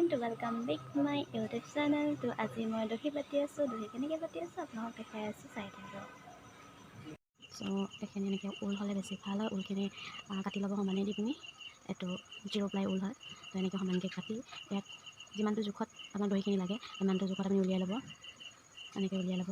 And welcome back my YouTube channel. তো আজি মই দহি পাতি আছোঁ। দহি কেনেকৈ পাতি আছোঁ আপোনাক দেখাই আছোঁ, চাই থাকিব। চ' এইখিনি এনেকৈ ঊল হ'লে বেছি ভাল হয়। ঊলখিনি কাটি ল'ব সমানে দি পিনি, এইটো জিৰ' প্লাই ঊল হয়। তো এনেকৈ সমানকৈ কাটি ইয়াত যিমানটো জোখত আপোনাৰ দহিখিনি লাগে সিমানটো জোখত আপুনি উলিয়াই ল'ব। এনেকৈ উলিয়াই ল'ব।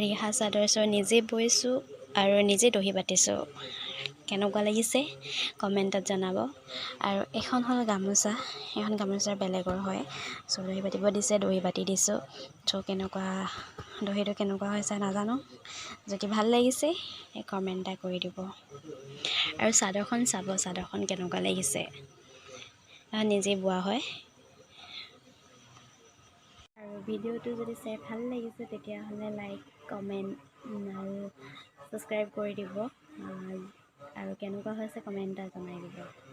ৰিহা চাদৰ নিজে বৈছোঁ আৰু নিজে দহি বাতিছোঁ। কেনেকুৱা লাগিছে কমেণ্টত জনাব। আৰু এখন হ'ল গামোচা। এখন গামোচাৰ বেলেগৰ হয়। চ' দহি বাতিব দিছে, দহি বাতি দিছোঁ। চ' কেনেকুৱা দহিটো কেনেকুৱা হৈছে নাজানো। যদি ভাল লাগিছে কমেণ্ট এটা কৰি দিব। আৰু চাদৰখন চাব, চাদৰখন কেনেকুৱা লাগিছে। নিজে বোৱা হয়। আৰু ভিডিঅ'টো যদি চাই ভাল লাগিছে তেতিয়াহ'লে লাইক, কমেণ্ট আৰু ছাবস্ক্ৰাইব কৰি দিব। আৰু কেনেকুৱা হৈছে কমেণ্ট এটা জনাই দিব।